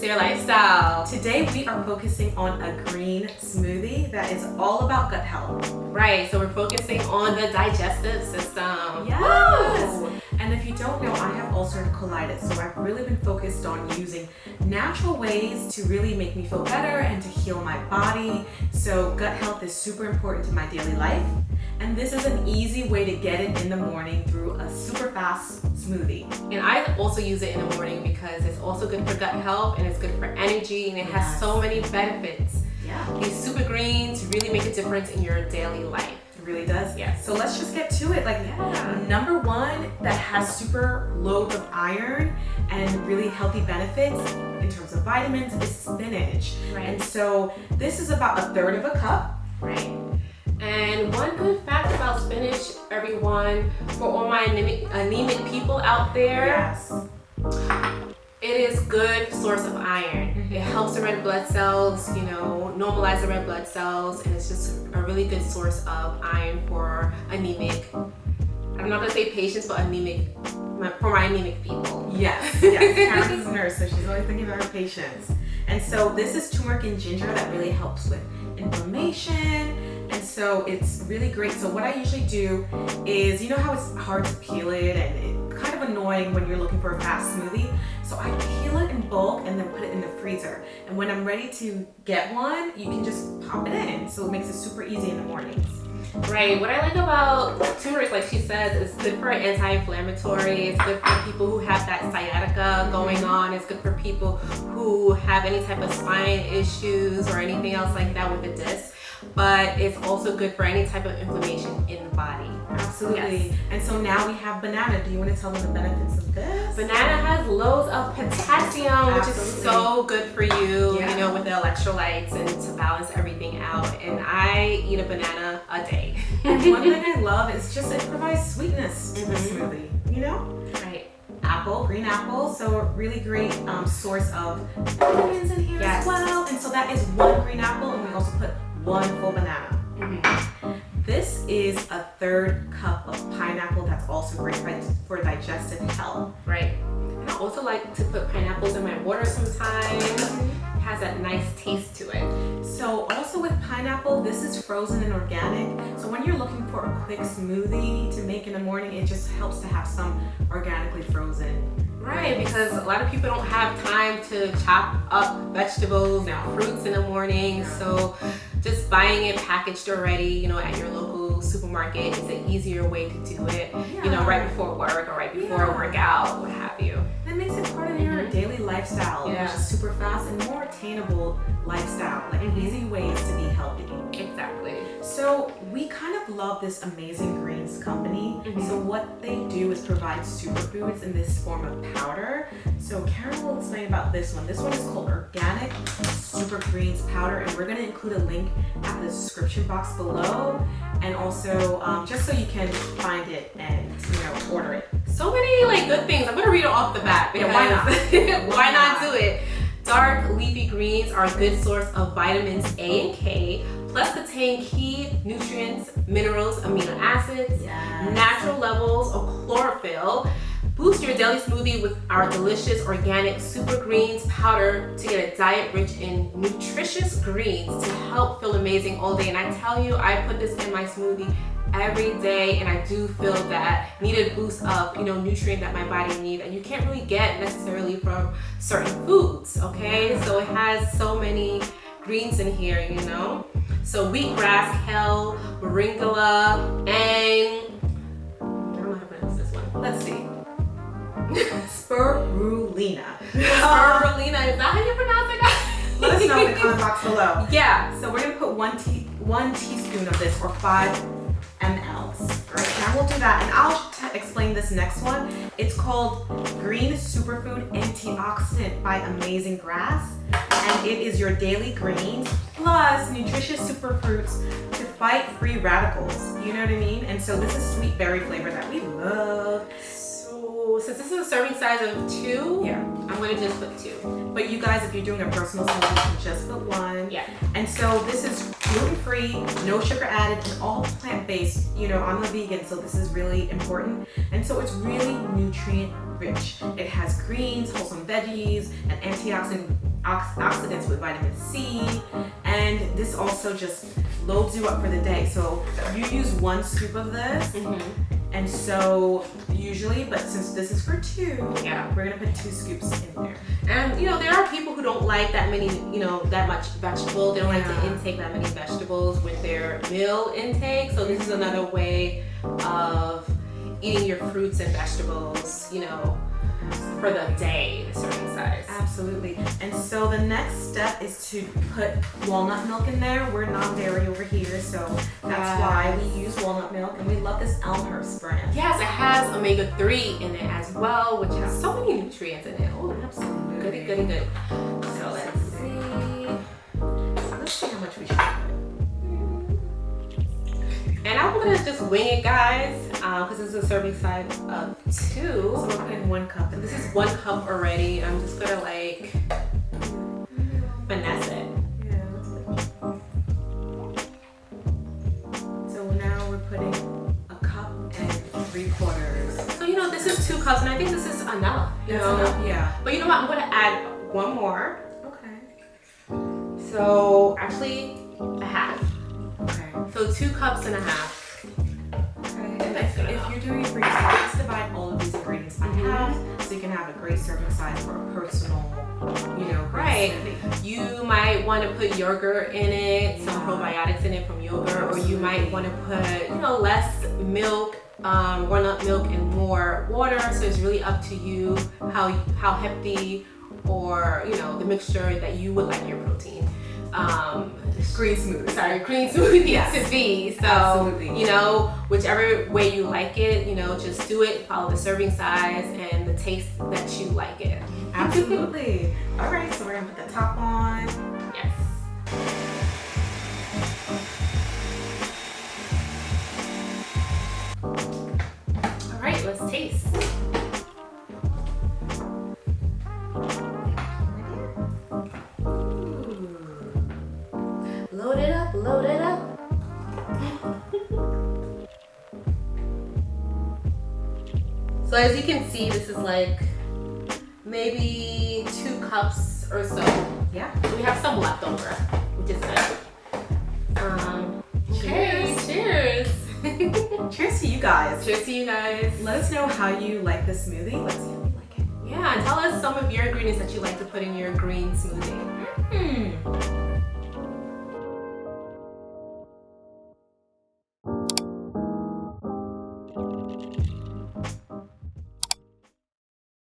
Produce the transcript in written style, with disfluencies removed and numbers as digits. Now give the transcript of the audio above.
their lifestyle. Today we are focusing on a green smoothie that is all about gut health. Right, so we're focusing on the digestive system. Yes! Woo! And if you don't know, I have ulcerative colitis, so I've really been focused on using natural ways to really make me feel better and to heal my body. So gut health is super important to my daily life. And this is an easy way to get it in the morning through a super fast smoothie. And I also use it in the morning because it's also good for gut health and it's good for energy and it has so many benefits. Yeah. These super greens really make a difference in your daily life. It really does. Yes. So let's just get to it. Number one that has super loads of iron and really healthy benefits in terms of vitamins is spinach. Right. And so this is about 1/3 of a cup. Right. And one good fact about spinach, everyone, for all my anemic people out there, Yes. it is good source of iron. It helps the red blood cells, normalize the red blood cells, and it's just a really good source of iron for anemic. I'm not gonna say patients, but for my anemic people. Yes. Karen is a nurse, so she's always thinking about her patients. And so this is turmeric and ginger that really helps with inflammation. And so it's really great. So what I usually do is, you know how it's hard to peel it and it's kind of annoying when you're looking for a fast smoothie? So I peel it in bulk and then put it in the freezer. And when I'm ready to get one, you can just pop it in. So it makes it super easy in the mornings. Right. What I like about turmeric, like she says, is good for anti-inflammatory. It's good for people who have that sciatica going on. It's good for people who have any type of spine issues or anything else like that with the disc. But it's also good for any type of inflammation in the body. Absolutely. Yes. And so now we have banana. Do you want to tell them the benefits of this? Banana has loads of potassium, which is so good for you, with the electrolytes and to balance everything out. And I eat a banana a day. And one thing I love is just it provides sweetness to the smoothie, Right. Apple, green apple, so a really great source of vitamins in here as well. And so that is 1 green apple, and we also put 1 full banana. This is 1/3 cup of pineapple that's also great for digestive health. Right. And I also like to put pineapples in my water sometimes. It has that nice taste to it. So also with pineapple, this is frozen and organic. So when you're looking for a quick smoothie to make in the morning, it just helps to have some organically frozen. Right, because a lot of people don't have time to chop up vegetables and fruits in the morning. So just buying it packaged already, at your local supermarket is an easier way to do it, right before work or right before a workout, what have you. That makes it part of your daily lifestyle, which is super fast and more attainable lifestyle, easy ways to be healthy. Exactly. So we kind of love this amazing greens company. So what they do is provide superfoods in this form of powder. So Karen will explain about this one. This one is called Organic Super Greens Powder, and we're going to include a link at the description box below, and also just so you can find it and order it. So many good things. I'm going to read it off the bat. Because why not? Why not do it? Dark leafy greens are a good source of vitamins A and K, plus contain key nutrients, minerals, amino acids, natural levels of chlorophyll. Boost your daily smoothie with our delicious organic super greens powder to get a diet rich in nutritious greens to help feel amazing all day. And I tell you, I put this in my smoothie every day, and I do feel that needed boost of nutrient that my body needs, and you can't really get necessarily from certain foods. Okay, so it has so many greens in here. So wheatgrass, kale, moringa, and I don't know how to pronounce this one. Let's see. Spirulina. Spirulina, is that how you pronounce it? Let us know in the comment box below. Yeah. So we're gonna put one teaspoon of this, or 5 mLs. Right, now we'll do that, and I'll explain this next one. It's called Green Superfood Antioxidant by Amazing Grass, and it is your daily greens plus nutritious superfruits to fight free radicals. You know what I mean? And so this is sweet berry flavor that we love. So since this is a serving size of 2, I'm gonna just put 2. But you guys, if you're doing a personal smoothie, you can just put 1. Yeah. And so this is gluten-free, no sugar added, and all plant-based. I'm a vegan, so this is really important. And so it's really nutrient rich. It has greens, wholesome veggies, and antioxidant antioxidants with vitamin C, and this also just loads you up for the day. So you use 1 scoop of this, and so usually, but since this is for 2, we're gonna put 2 scoops in there. And there are people who don't like that many, that much vegetable. They don't like to intake that many vegetables with their meal intake. So this is another way of eating your fruits and vegetables, for the day, the serving size. Absolutely. And so the next step is to put walnut milk in there. We're non-dairy over here, so that's why we use walnut milk, and we love this Elmhurst brand. Yes, it has omega-3 in it as well, which has so many nutrients in it. Oh, Absolutely. Goody. So let's see. Let's see how much we should put. And I'm gonna just wing it, guys, because this is a serving size of 2. So we're putting 1 cup in This there. is 1 cup already. I'm just gonna finesse it. Yeah, that's good. So now we're putting a cup and 3/4. So this is 2 cups, and I think this is enough. That's enough, yeah. But you know what? I'm gonna add 1 more. Okay. So actually, a half. Okay. So 2 cups and a half. Okay. And if you're doing it for yourself, just divide all of these ingredients by half, so you can have a great serving size for a personal, Right. smoothie. You might want to put yogurt in it, some probiotics in it from yogurt, or you might want to put, less milk, walnut milk, and more water. So it's really up to you how healthy or the mixture that you would like your protein. Green smoothie. Green smoothie to be. So, Absolutely. Whichever way you like it, just do it, follow the serving size and the taste that you like it. Absolutely. All right, so we're gonna put the top on. Yes. All right, let's taste. Load it up, load it up. So as you can see, this is maybe 2 cups or so. Yeah. We have some left over, which is good. Cheers. Cheers. Cheers to you guys. Cheers to you guys. Let us know how you like the smoothie. Let's see how you like it. Yeah, and tell us some of your ingredients that you like to put in your green smoothie.